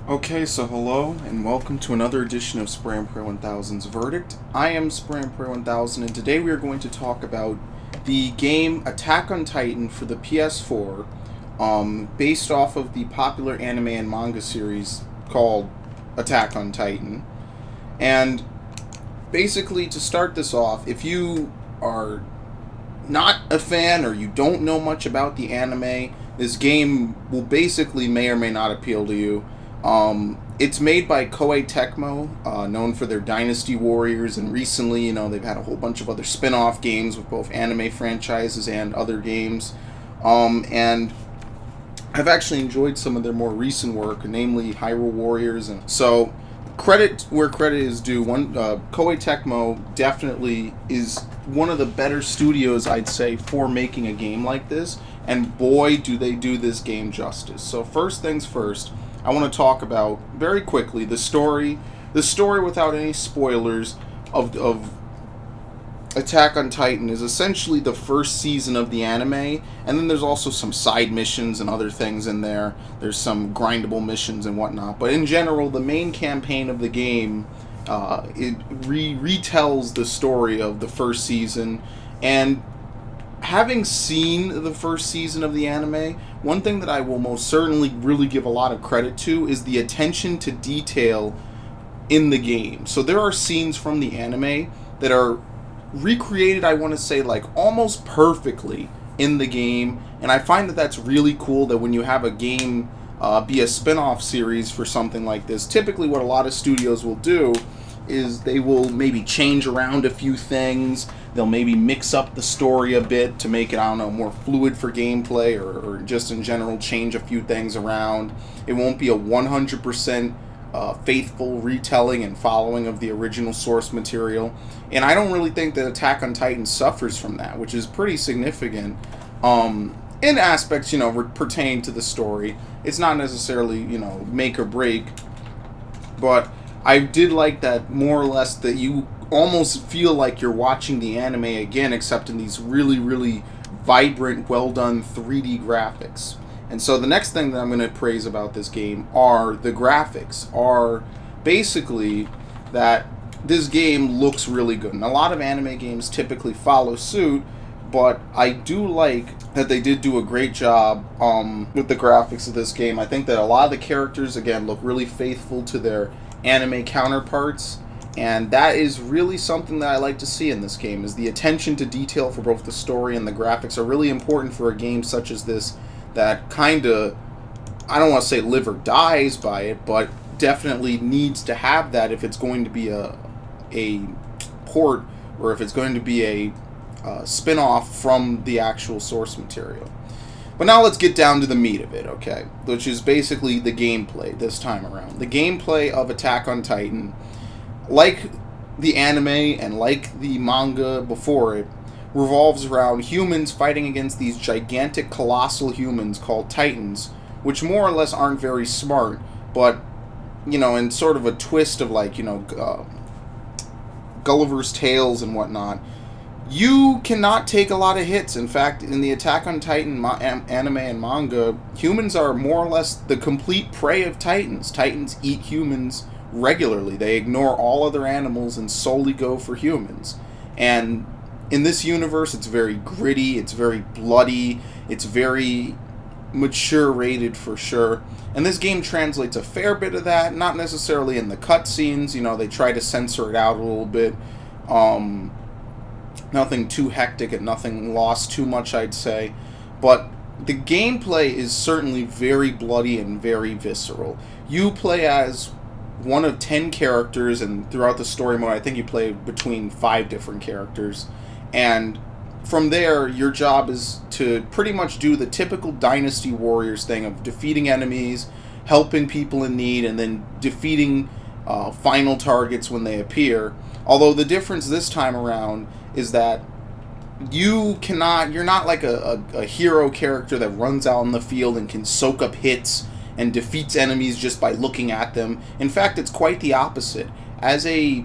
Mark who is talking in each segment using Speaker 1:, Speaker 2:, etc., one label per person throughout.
Speaker 1: Okay, so hello and welcome to another edition of SpraynPray1000's Verdict. I am SpraynPray1000 and today we are going to talk about the game Attack on Titan for the PS4, based off of the popular anime and manga series called Attack on Titan. And basically, to start this off, if you are not a fan or you don't know much about the anime, this game will basically may or may not appeal to you. It's made by Koei Tecmo, known for their Dynasty Warriors, and recently, they've had a whole bunch of other spin-off games with both anime franchises and other games. And I've actually enjoyed some of their more recent work, namely Hyrule Warriors, and so credit where credit is due. Koei Tecmo definitely is one of the better studios, I'd say, for making a game like this, and boy, do they do this game justice. So first things first, I want to talk about, very quickly, the story without any spoilers of Attack on Titan is essentially the first season of the anime, and then there's also some side missions and other things in there. There's some grindable missions and whatnot, but in general, the main campaign of the game, it retells the story of the first season. And having seen the first season of the anime, one thing that I will most certainly really give a lot of credit to is the attention to detail in the game. So there are scenes from the anime that are recreated, I want to say, like almost perfectly in the game, and I find that that's really cool, that when you have a game be a spin-off series for something like this, typically what a lot of studios will do is they will maybe change around a few things. They'll maybe mix up the story a bit to make it, I don't know, more fluid for gameplay, or just in general change a few things around. It won't be a 100% faithful retelling and following of the original source material. And I don't really think that Attack on Titan suffers from that, which is pretty significant in aspects, pertaining to the story. It's not necessarily, make or break, but I did like that, more or less, that you almost feel like you're watching the anime again, except in these really, really vibrant, well-done 3D graphics. And so the next thing that I'm going to praise about this game are the graphics, are basically that this game looks really good. And a lot of anime games typically follow suit, but I do like that they did do a great job with the graphics of this game. I think that a lot of the characters, again, look really faithful to their anime counterparts, and that is really something that I like to see in this game, is the attention to detail for both the story and the graphics are really important for a game such as this that kind of, I don't want to say live or dies by it, but definitely needs to have that if it's going to be a port, or if it's going to be a spin-off from the actual source material. But now let's get down to the meat of it, okay? Which is basically the gameplay this time around. The gameplay of Attack on Titan, like the anime and like the manga before it, revolves around humans fighting against these gigantic colossal humans called Titans, which more or less aren't very smart, but, in sort of a twist of like, Gulliver's Tales and whatnot, you cannot take a lot of hits. In fact, in the Attack on Titan anime and manga, humans are more or less the complete prey of Titans. Titans eat humans regularly. They ignore all other animals and solely go for humans. And in this universe, it's very gritty, it's very bloody, it's very mature rated for sure. And this game translates a fair bit of that, not necessarily in the cutscenes. They try to censor it out a little bit. Nothing too hectic and nothing lost too much, I'd say. But the gameplay is certainly very bloody and very visceral. You play as one of 10 characters, and throughout the story mode, I think you play between 5 different characters. And from there, your job is to pretty much do the typical Dynasty Warriors thing of defeating enemies, helping people in need, and then defeating final targets when they appear. Although the difference this time around is that you're not like a hero character that runs out in the field and can soak up hits and defeats enemies just by looking at them. In fact, it's quite the opposite. As a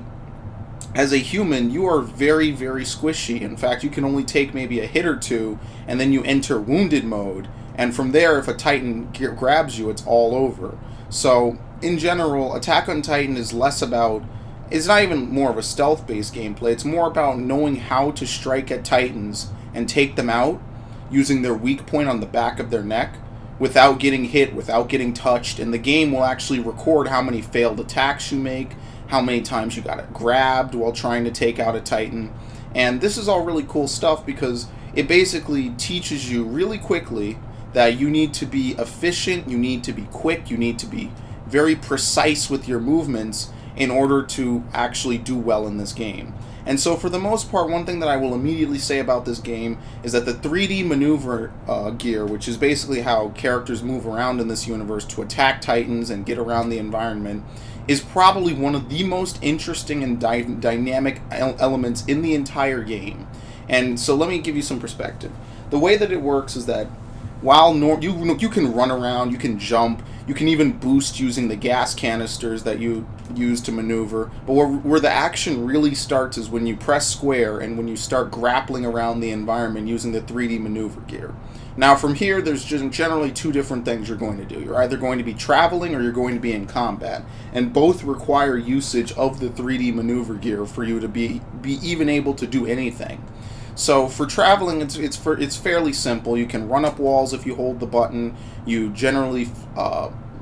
Speaker 1: human, you are very, very squishy. In fact, you can only take maybe a hit or two, and then you enter wounded mode. And from there, if a Titan grabs you, it's all over. So, in general, Attack on Titan is less about, it's not even more of a stealth-based gameplay, it's more about knowing how to strike at Titans and take them out using their weak point on the back of their neck without getting hit, without getting touched, and the game will actually record how many failed attacks you make, how many times you got it grabbed while trying to take out a Titan. And this is all really cool stuff because it basically teaches you really quickly that you need to be efficient, you need to be quick, you need to be very precise with your movements in order to actually do well in this game. And so for the most part, one thing that I will immediately say about this game is that the 3D maneuver gear, which is basically how characters move around in this universe to attack Titans and get around the environment, is probably one of the most interesting and dynamic elements in the entire game. And so let me give you some perspective. The way that it works is that while you can run around, you can jump, you can even boost using the gas canisters that you use to maneuver, but where the action really starts is when you press square and when you start grappling around the environment using the 3D maneuver gear. Now from here, there's just generally two different things you're going to do. You're either going to be traveling or you're going to be in combat, and both require usage of the 3D maneuver gear for you to be even able to do anything. So for traveling, it's fairly simple. You can run up walls if you hold the button. You generally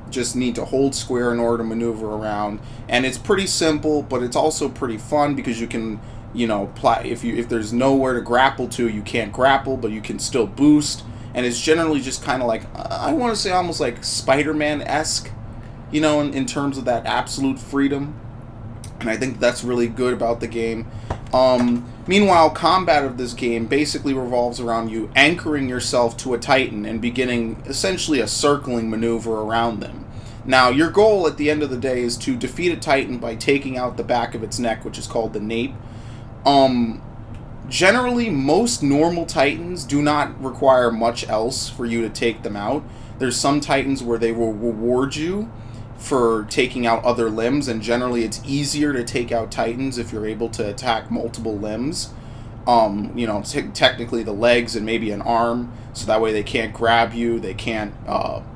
Speaker 1: just need to hold square in order to maneuver around, and it's pretty simple, but it's also pretty fun because you can, if there's nowhere to grapple to, you can't grapple, but you can still boost, and it's generally just kind of like, I want to say almost like Spider-Man-esque, in terms of that absolute freedom, and I think that's really good about the game. Meanwhile, combat of this game basically revolves around you anchoring yourself to a Titan and beginning essentially a circling maneuver around them. Now, your goal at the end of the day is to defeat a Titan by taking out the back of its neck, which is called the nape. Generally, most normal Titans do not require much else for you to take them out. There's some Titans where they will reward you for taking out other limbs, and generally it's easier to take out Titans if you're able to attack multiple limbs. Technically the legs and maybe an arm, so that way they can't grab you, they can't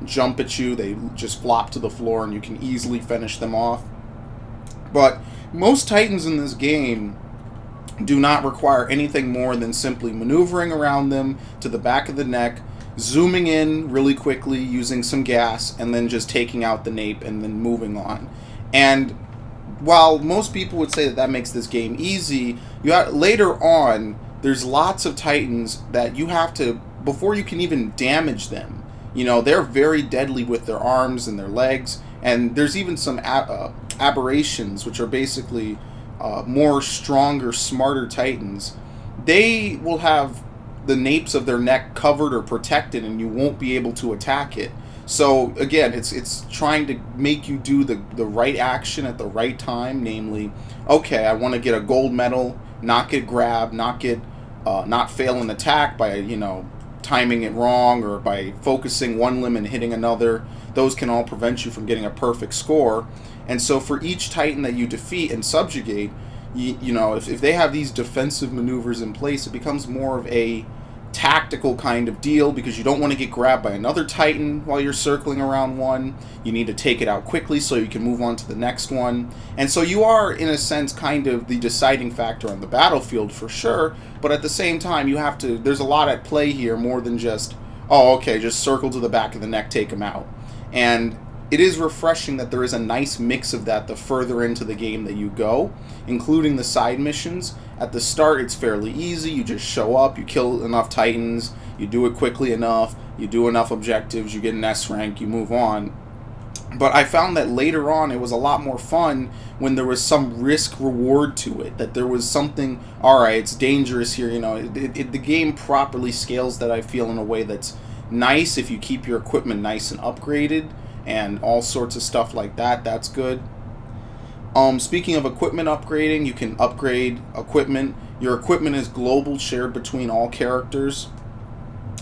Speaker 1: jump at you, they just flop to the floor and you can easily finish them off. But most Titans in this game do not require anything more than simply maneuvering around them to the back of the neck, zooming in really quickly using some gas, and then just taking out the nape and then moving on. And while most people would say that makes this game easy, later on, there's lots of Titans that you have to, before you can even damage them, they're very deadly with their arms and their legs, and there's even some aberrations, which are basically more stronger, smarter Titans. They will have the napes of their neck covered or protected, and you won't be able to attack it. So again, it's trying to make you do the right action at the right time, namely, okay, I want to get a gold medal, not get grabbed, not fail an attack by timing it wrong or by focusing one limb and hitting another. Those can all prevent you from getting a perfect score. And so for each Titan that you defeat and subjugate, if they have these defensive maneuvers in place, it becomes more of a tactical kind of deal because you don't want to get grabbed by another Titan while you're circling around one. You need to take it out quickly so you can move on to the next one. And so you are, in a sense, kind of the deciding factor on the battlefield for sure, but at the same time, there's a lot at play here more than just, just circle to the back of the neck, take them out. And it is refreshing that there is a nice mix of that the further into the game that you go, including the side missions. At the start, it's fairly easy. You just show up, you kill enough Titans, you do it quickly enough, you do enough objectives, you get an S rank, you move on. But I found that later on, it was a lot more fun when there was some risk-reward to it, that there was something, alright, it's dangerous here, the game properly scales that, I feel, in a way that's nice if you keep your equipment nice and upgraded, and all sorts of stuff like that. That's good. Speaking of equipment upgrading, you can upgrade equipment. Your equipment is global, shared between all characters.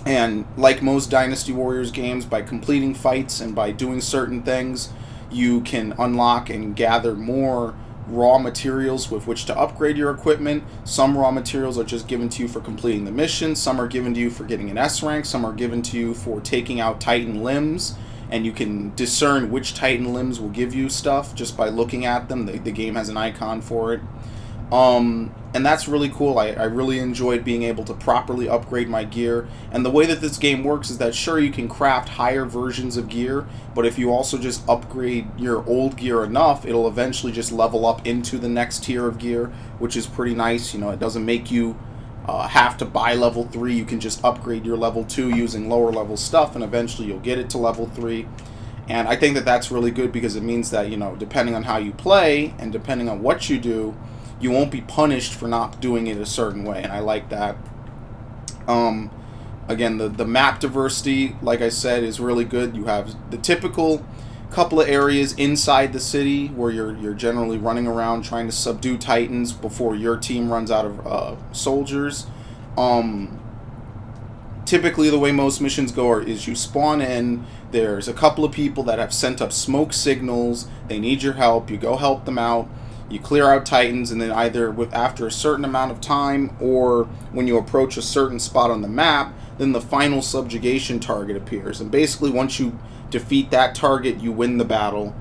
Speaker 1: And like most Dynasty Warriors games, by completing fights and by doing certain things, you can unlock and gather more raw materials with which to upgrade your equipment. Some raw materials are just given to you for completing the mission. Some are given to you for getting an S rank. Some are given to you for taking out Titan limbs. and you can discern which Titan limbs will give you stuff just by looking at them. The game has an icon for it. And that's really cool. I really enjoyed being able to properly upgrade my gear. And the way that this game works is that, sure, you can craft higher versions of gear, but if you also just upgrade your old gear enough, it'll eventually just level up into the next tier of gear, which is pretty nice. You know, it doesn't make you have to buy level 3. You can just upgrade your level 2 using lower level stuff, and eventually you'll get it to level 3. And I think that that's really good, because it means that, you know, depending on how you play and depending on what you do, you won't be punished for not doing it a certain way, and I like that. Again, the map diversity, like I said, is really good. You have the typical couple of areas inside the city where you're generally running around trying to subdue Titans before your team runs out of soldiers. Typically, the way most missions go is you spawn in. There's a couple of people that have sent up smoke signals. They need your help. You go help them out. You clear out Titans, and then either after a certain amount of time, or when you approach a certain spot on the map, then the final subjugation target appears. And basically, once you defeat that target, you win the battle.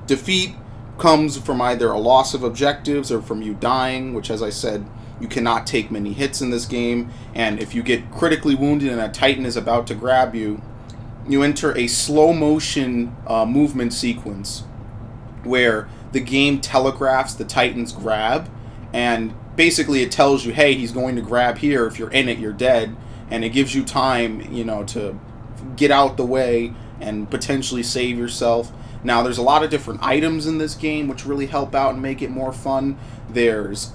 Speaker 1: Defeat comes from either a loss of objectives or from you dying, which, as I said, you cannot take many hits in this game. And if you get critically wounded and a Titan is about to grab you, you enter a slow motion movement sequence where the game telegraphs the Titan's grab, and basically it tells you, hey, he's going to grab here. If you're in it, you're dead, and it gives you time, you know, to get out the way and potentially save yourself. Now, there's a lot of different items in this game which really help out and make it more fun. There's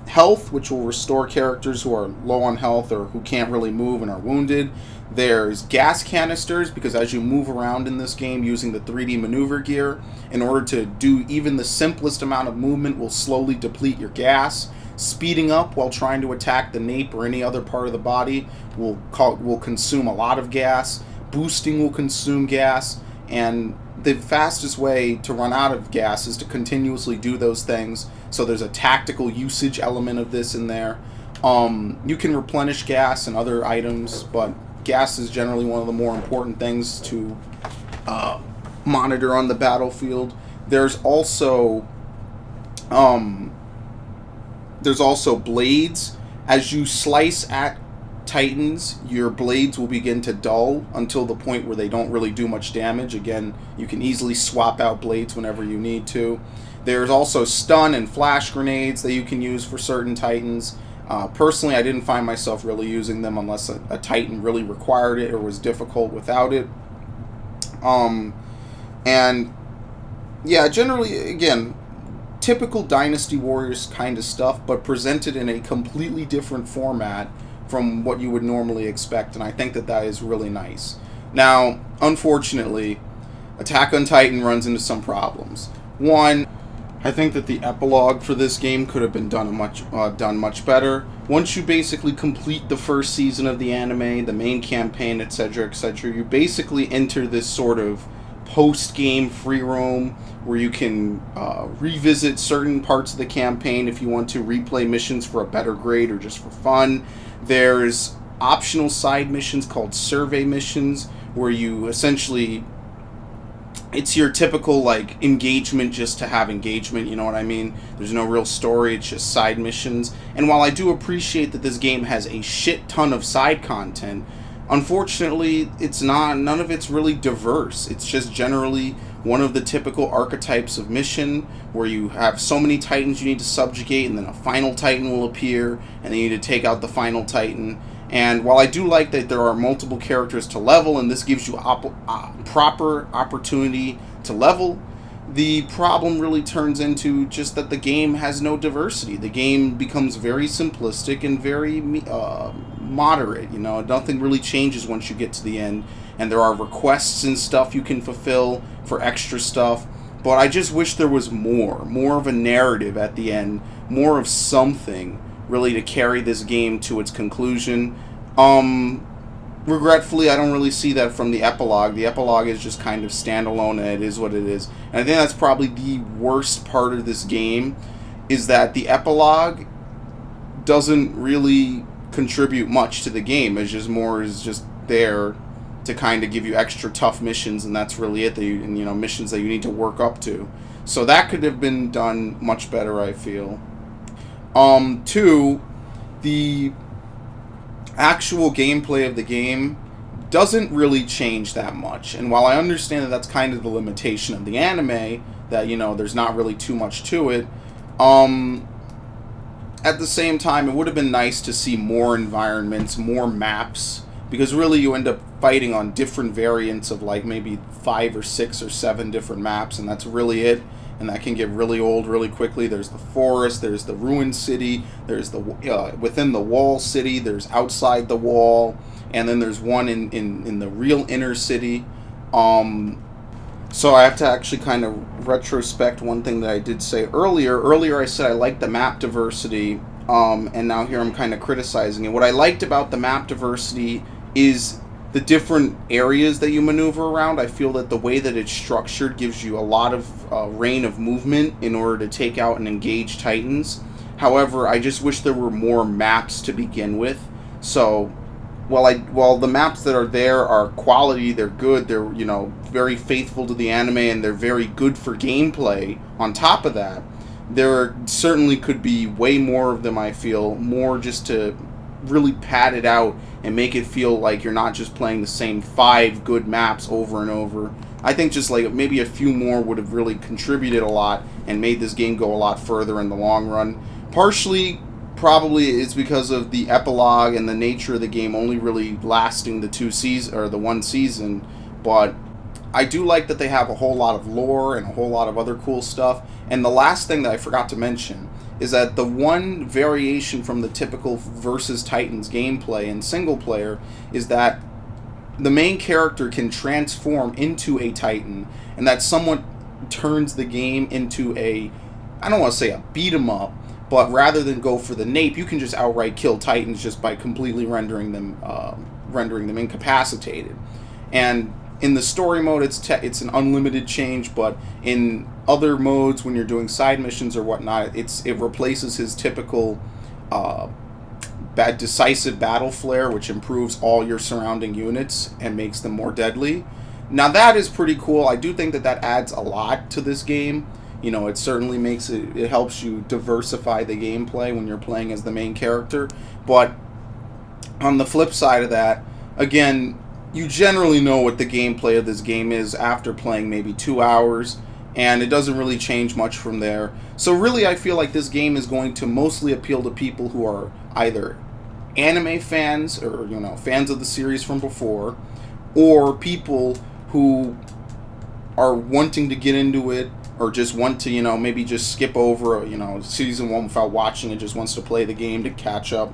Speaker 1: health, which will restore characters who are low on health or who can't really move and are wounded. There's gas canisters, because as you move around in this game using the 3D maneuver gear, in order to do even the simplest amount of movement will slowly deplete your gas. Speeding up while trying to attack the nape or any other part of the body will consume a lot of gas. Boosting will consume gas, and the fastest way to run out of gas is to continuously do those things. So there's a tactical usage element of this in there. You can replenish gas and other items, but gas is generally one of the more important things to monitor on the battlefield. There's also blades. As you slice at Titans, your blades will begin to dull until the point where they don't really do much damage. Again, you can easily swap out blades whenever you need to. There's also stun and flash grenades that you can use for certain Titans. Personally, I didn't find myself really using them unless a Titan really required it or was difficult without it. And yeah, generally, again, typical Dynasty Warriors kind of stuff, but presented in a completely different format from what you would normally expect, and I think that that is really nice. Now, unfortunately, Attack on Titan runs into some problems. One, I think that the epilogue for this game could have been done much better. Once you basically complete the first season of the anime, the main campaign, etc., you basically enter this sort of post-game free roam where you can revisit certain parts of the campaign if you want to replay missions for a better grade or just for fun. There's optional side missions called survey missions, where you essentially, it's your typical like engagement just to have engagement, you know what I mean? There's no real story, it's just side missions. And while I do appreciate that this game has a shit ton of side content, unfortunately none of it's really diverse. It's just generally one of the typical archetypes of mission where you have so many Titans you need to subjugate, and then a final Titan will appear, and then you need to take out the final Titan. And while I do like that there are multiple characters to level, and this gives you proper opportunity to level, the problem really turns into just that the game has no diversity. The game becomes very simplistic and very moderate. You know, nothing really changes once you get to the end, and there are requests and stuff you can fulfill for extra stuff. But I just wish there was more of a narrative at the end, more of something really to carry this game to its conclusion. Regretfully, I don't really see that from the epilogue. The epilogue is just kind of standalone, and it is what it is. And I think that's probably the worst part of this game, is that the epilogue doesn't really contribute much to the game. It's just there to kind of give you extra tough missions, and that's really it. And missions that you need to work up to. So that could have been done much better, I feel. Two, the actual gameplay of the game doesn't really change that much. And while I understand that that's kind of the limitation of the anime, that there's not really too much to it, at the same time, it would have been nice to see more environments, more maps, because really you end up fighting on different variants of like maybe 5 or 6 or 7 different maps, and that's really it. And that can get really old really quickly. There's the forest, there's the ruined city, there's the within the wall city, there's outside the wall, and then there's one in the real inner city. So I have to actually kind of retrospect one thing that I did say earlier. Earlier I said I liked the map diversity, and now here I'm kind of criticizing it. What I liked about the map diversity is the different areas that you maneuver around. I feel that the way that it's structured gives you a lot of reign of movement in order to take out and engage Titans. However, I just wish there were more maps to begin with. So while the maps that are there are quality, they're good, they're very faithful to the anime, and they're very good for gameplay. On top of that, there certainly could be way more of them, I feel, more just to really pad it out and make it feel like you're not just playing the same 5 good maps over and over. I think just like maybe a few more would have really contributed a lot and made this game go a lot further in the long run. Partially, probably it's because of the epilogue and the nature of the game only really lasting the 1 season, but I do like that they have a whole lot of lore and a whole lot of other cool stuff. And the last thing that I forgot to mention is that the one variation from the typical versus Titans gameplay in single player is that the main character can transform into a Titan, and that somewhat turns the game into I don't want to say a beat 'em up, but rather than go for the nape, you can just outright kill Titans just by completely rendering them incapacitated. And in the story mode, it's an unlimited change, but in other modes, when you're doing side missions or whatnot, it replaces his typical decisive battle flare, which improves all your surrounding units and makes them more deadly. Now that is pretty cool. I do think that adds a lot to this game. It certainly makes it helps you diversify the gameplay when you're playing as the main character. But on the flip side of that, again, you generally know what the gameplay of this game is after playing maybe 2 hours, and it doesn't really change much from there. So really, I feel like this game is going to mostly appeal to people who are either anime fans or fans of the series from before, or people who are wanting to get into it, or just want to maybe just skip over season 1 without watching it, just wants to play the game to catch up.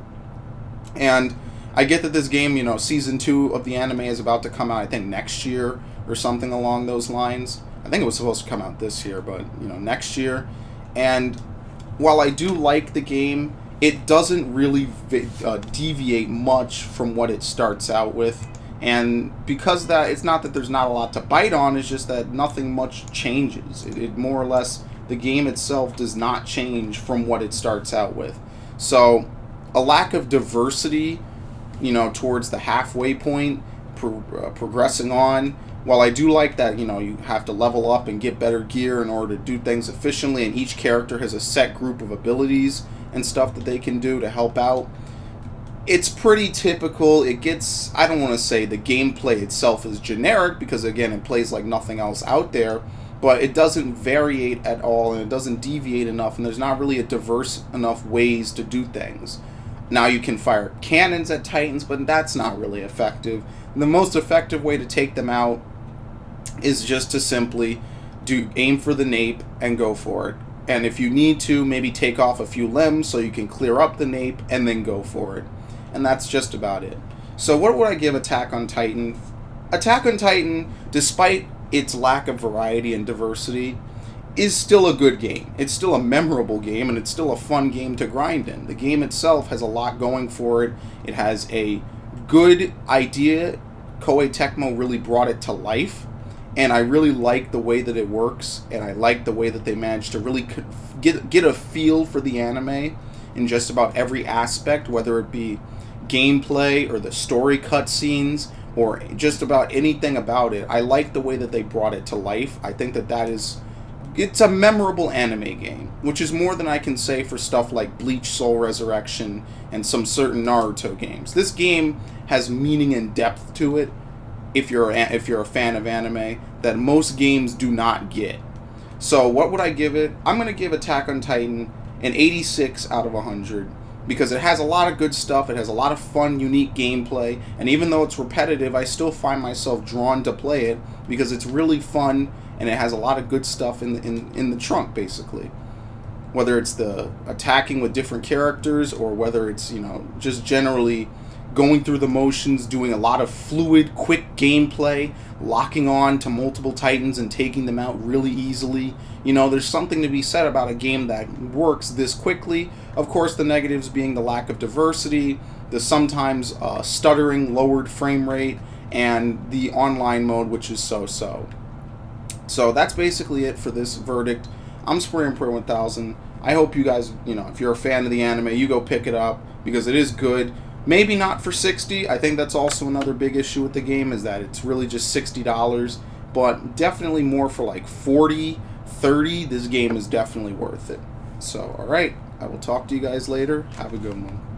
Speaker 1: And I get that this game, season 2 of the anime is about to come out, I think, next year or something along those lines. I think it was supposed to come out this year, but, next year. And while I do like the game, it doesn't really deviate much from what it starts out with. And because that, it's not that there's not a lot to bite on, it's just that nothing much changes. It more or less, the game itself does not change from what it starts out with. So, a lack of diversity towards the halfway point, progressing on. While I do like that, you have to level up and get better gear in order to do things efficiently, and each character has a set group of abilities and stuff that they can do to help out. It's pretty typical. I don't want to say the gameplay itself is generic, because again, it plays like nothing else out there, but it doesn't variate at all, and it doesn't deviate enough, and there's not really a diverse enough ways to do things. Now you can fire cannons at Titans, but that's not really effective. The most effective way to take them out is just to simply aim for the nape and go for it. And if you need to, maybe take off a few limbs so you can clear up the nape and then go for it. And that's just about it. So what would I give Attack on Titan? Attack on Titan, despite its lack of variety and diversity, is still a good game. It's still a memorable game, and it's still a fun game to grind in. The game itself has a lot going for it. It has a good idea. Koei Tecmo really brought it to life, and I really like the way that it works, and I like the way that they managed to really get a feel for the anime in just about every aspect, whether it be gameplay or the story cutscenes or just about anything about it. I like the way that they brought it to life. I think it's a memorable anime game, which is more than I can say for stuff like Bleach Soul Resurrection and some certain Naruto games. This game has meaning and depth to it, if you're a fan of anime, that most games do not get. So what would I give it? I'm going to give Attack on Titan an 86 out of 100 because it has a lot of good stuff. It has a lot of fun, unique gameplay, and even though it's repetitive, I still find myself drawn to play it because it's really fun and it has a lot of good stuff in the trunk, basically. Whether it's the attacking with different characters or whether it's, just generally going through the motions, doing a lot of fluid, quick gameplay, locking on to multiple Titans and taking them out really easily. There's something to be said about a game that works this quickly. Of course, the negatives being the lack of diversity, the sometimes stuttering, lowered frame rate, and the online mode, which is so-so. So that's basically it for this verdict. I'm SpraynPray1000. I hope you guys, if you're a fan of the anime, you go pick it up because it is good. Maybe not for $60. I think that's also another big issue with the game, is that it's really just $60, but definitely more for like $40, $30. This game is definitely worth it. So, alright, I will talk to you guys later. Have a good one.